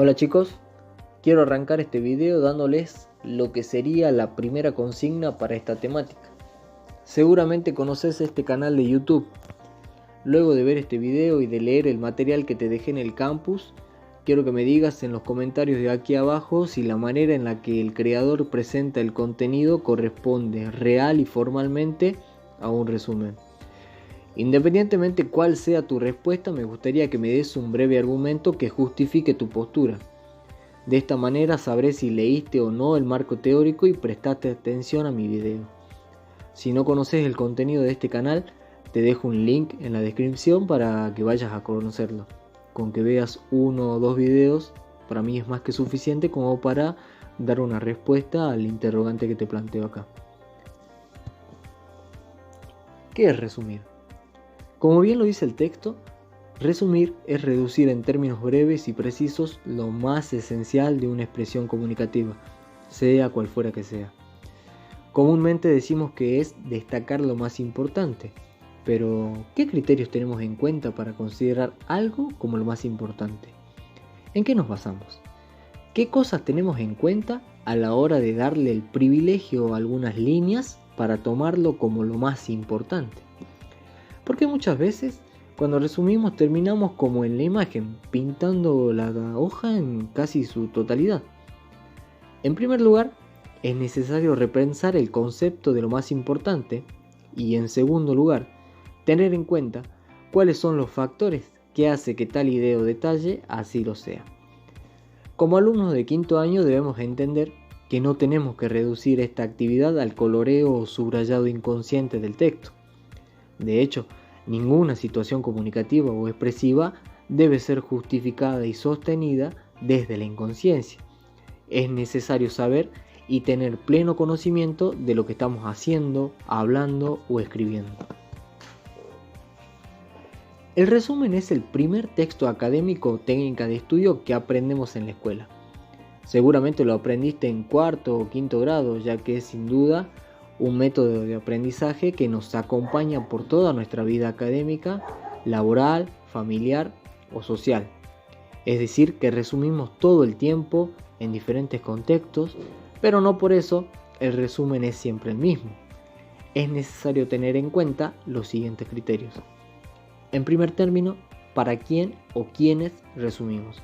Hola chicos, quiero arrancar este video dándoles lo que sería la primera consigna para esta temática. Seguramente conoces este canal de YouTube. Luego de ver este video y de leer el material que te dejé en el campus, quiero que me digas en los comentarios de aquí abajo si la manera en la que el creador presenta el contenido corresponde real y formalmente a un resumen. Independientemente cuál sea tu respuesta, me gustaría que me des un breve argumento que justifique tu postura. De esta manera sabré si leíste o no el marco teórico y prestaste atención a mi video. Si no conoces el contenido de este canal, te dejo un link en la descripción para que vayas a conocerlo. Con que veas uno o dos videos, para mí es más que suficiente como para dar una respuesta al interrogante que te planteo acá. ¿Qué es resumir? Como bien lo dice el texto, resumir es reducir en términos breves y precisos lo más esencial de una expresión comunicativa, sea cual fuera que sea. Comúnmente decimos que es destacar lo más importante, pero ¿qué criterios tenemos en cuenta para considerar algo como lo más importante? ¿En qué nos basamos? ¿Qué cosas tenemos en cuenta a la hora de darle el privilegio a algunas líneas para tomarlo como lo más importante? Porque muchas veces cuando resumimos terminamos como en la imagen, pintando la hoja en casi su totalidad. En primer lugar, es necesario repensar el concepto de lo más importante y en segundo lugar, tener en cuenta cuáles son los factores que hace que tal idea o detalle así lo sea. Como alumnos de quinto año debemos entender que no tenemos que reducir esta actividad al coloreo o subrayado inconsciente del texto. De hecho, ninguna situación comunicativa o expresiva debe ser justificada y sostenida desde la inconsciencia. Es necesario saber y tener pleno conocimiento de lo que estamos haciendo, hablando o escribiendo. El resumen es el primer texto académico o técnica de estudio que aprendemos en la escuela. Seguramente lo aprendiste en cuarto o quinto grado, ya que es sin duda un método de aprendizaje que nos acompaña por toda nuestra vida académica, laboral, familiar o social. Es decir, que resumimos todo el tiempo en diferentes contextos, pero no por eso el resumen es siempre el mismo. Es necesario tener en cuenta los siguientes criterios. En primer término, ¿para quién o quiénes resumimos?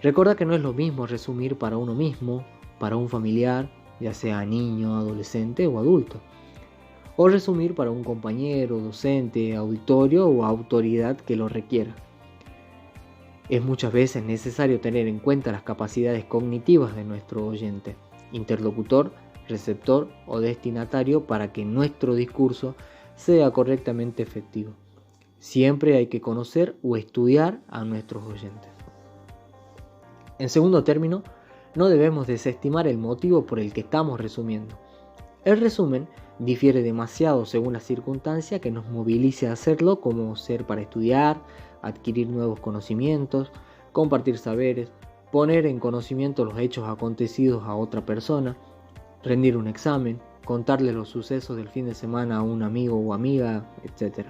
Recuerda que no es lo mismo resumir para uno mismo, para un familiar, ya sea niño, adolescente o adulto, o resumir para un compañero, docente, auditorio o autoridad que lo requiera. Es muchas veces necesario tener en cuenta las capacidades cognitivas de nuestro oyente, interlocutor, receptor o destinatario para que nuestro discurso sea correctamente efectivo. Siempre hay que conocer o estudiar a nuestros oyentes. En segundo término, no debemos desestimar el motivo por el que estamos resumiendo. El resumen difiere demasiado según la circunstancia que nos movilice a hacerlo, como ser para estudiar, adquirir nuevos conocimientos, compartir saberes, poner en conocimiento los hechos acontecidos a otra persona, rendir un examen, contarle los sucesos del fin de semana a un amigo o amiga, etc.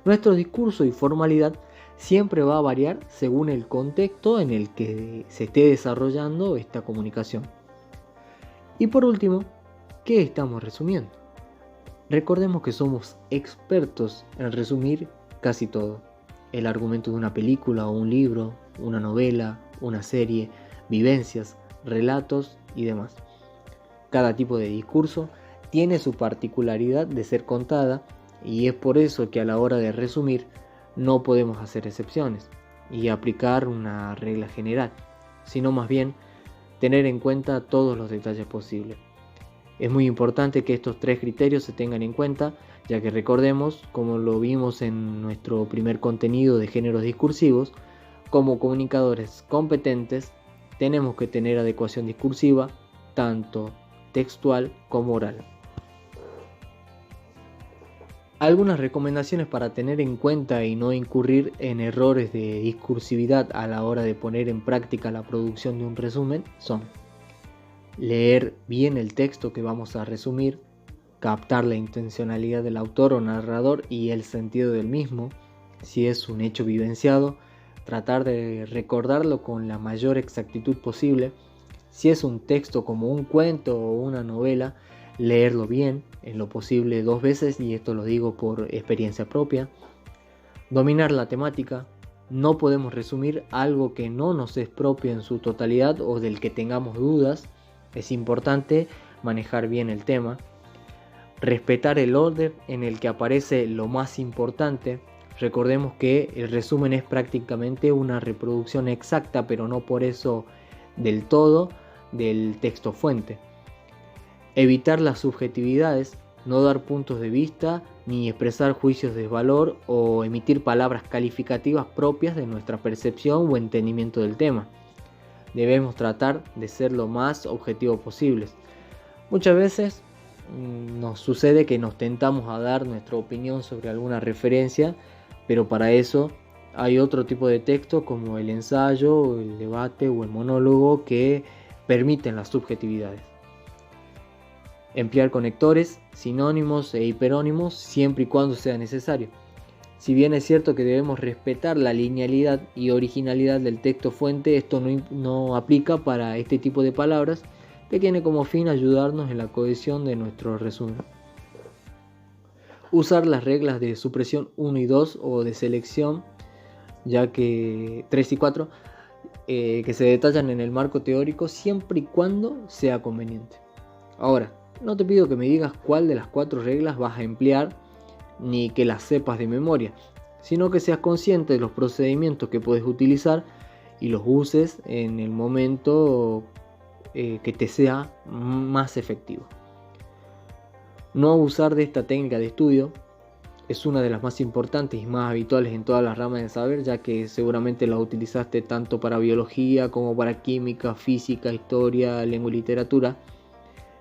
Nuestro discurso y formalidad siempre va a variar según el contexto en el que se esté desarrollando esta comunicación. Y por último, ¿qué estamos resumiendo? Recordemos que somos expertos en resumir casi todo. El argumento de una película o un libro, una novela, una serie, vivencias, relatos y demás. Cada tipo de discurso tiene su particularidad de ser contada y es por eso que a la hora de resumir no podemos hacer excepciones y aplicar una regla general, sino más bien tener en cuenta todos los detalles posibles. Es muy importante que estos tres criterios se tengan en cuenta, ya que recordemos, como lo vimos en nuestro primer contenido de géneros discursivos, como comunicadores competentes tenemos que tener adecuación discursiva, tanto textual como oral. Algunas recomendaciones para tener en cuenta y no incurrir en errores de discursividad a la hora de poner en práctica la producción de un resumen son: leer bien el texto que vamos a resumir, captar la intencionalidad del autor o narrador y el sentido del mismo. Si es un hecho vivenciado, tratar de recordarlo con la mayor exactitud posible. Si es un texto como un cuento o una novela, leerlo bien, en lo posible 2 veces, y esto lo digo por experiencia propia. Dominar la temática. No podemos resumir algo que no nos es propio en su totalidad o del que tengamos dudas. Es importante manejar bien el tema. Respetar el orden en el que aparece lo más importante. Recordemos que el resumen es prácticamente una reproducción exacta, pero no por eso del todo, del texto fuente. Evitar las subjetividades, no dar puntos de vista, ni expresar juicios de valor o emitir palabras calificativas propias de nuestra percepción o entendimiento del tema. Debemos tratar de ser lo más objetivos posibles. Muchas veces nos sucede que nos tentamos a dar nuestra opinión sobre alguna referencia, pero para eso hay otro tipo de texto como el ensayo, el debate o el monólogo que permiten las subjetividades. Emplear conectores, sinónimos e hiperónimos siempre y cuando sea necesario. Si bien es cierto que debemos respetar la linealidad y originalidad del texto fuente, esto no aplica para este tipo de palabras que tiene como fin ayudarnos en la cohesión de nuestro resumen. Usar las reglas de supresión 1 y 2 o de selección, ya que 3 y 4, que se detallan en el marco teórico siempre y cuando sea conveniente. Ahora, no te pido que me digas cuál de las 4 reglas vas a emplear, ni que las sepas de memoria, sino que seas consciente de los procedimientos que puedes utilizar y los uses en el momento que te sea más efectivo. No abusar de esta técnica de estudio es una de las más importantes y más habituales en todas las ramas del saber, ya que seguramente la utilizaste tanto para biología como para química, física, historia, lengua y literatura.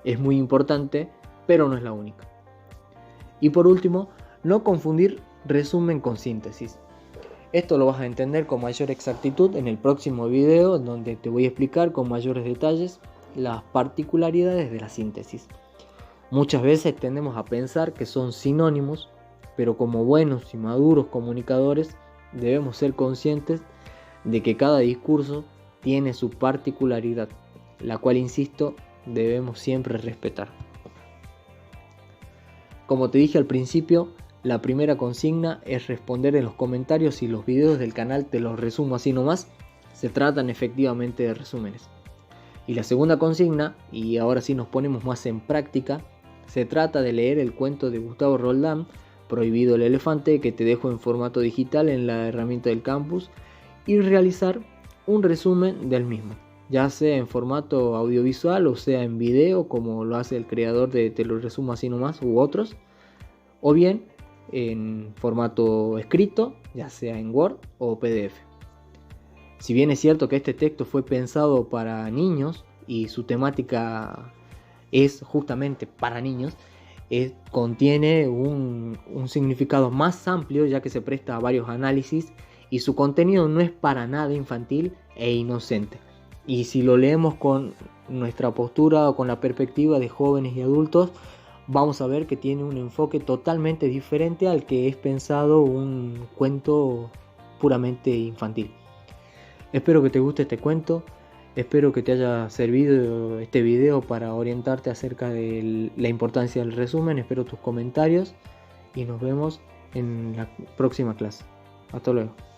Es muy importante, pero no es la única. Y por último, no confundir resumen con síntesis. Esto lo vas a entender con mayor exactitud en el próximo video, donde te voy a explicar con mayores detalles las particularidades de la síntesis. Muchas veces tendemos a pensar que son sinónimos, pero como buenos y maduros comunicadores debemos ser conscientes de que cada discurso tiene su particularidad, la cual, insisto, debemos siempre respetar. Como te dije al principio, la primera consigna es responder en los comentarios si los videos del canal Te los resumo así nomás se tratan efectivamente de resúmenes. Y la segunda consigna, y ahora sí nos ponemos más en práctica, se trata de leer el cuento de Gustavo Roldán, Prohibido el elefante, que te dejo en formato digital en la herramienta del campus, y realizar un resumen del mismo, ya sea en formato audiovisual o sea en video, como lo hace el creador de Te lo resumo así nomás u otros, o bien en formato escrito, ya sea en Word o PDF. Si bien es cierto que este texto fue pensado para niños y su temática es justamente para niños, contiene un significado más amplio, ya que se presta a varios análisis y su contenido no es para nada infantil e inocente. Y si lo leemos con nuestra postura o con la perspectiva de jóvenes y adultos, vamos a ver que tiene un enfoque totalmente diferente al que es pensado un cuento puramente infantil. Espero que te guste este cuento, espero que te haya servido este video para orientarte acerca de la importancia del resumen. Espero tus comentarios y nos vemos en la próxima clase. Hasta luego.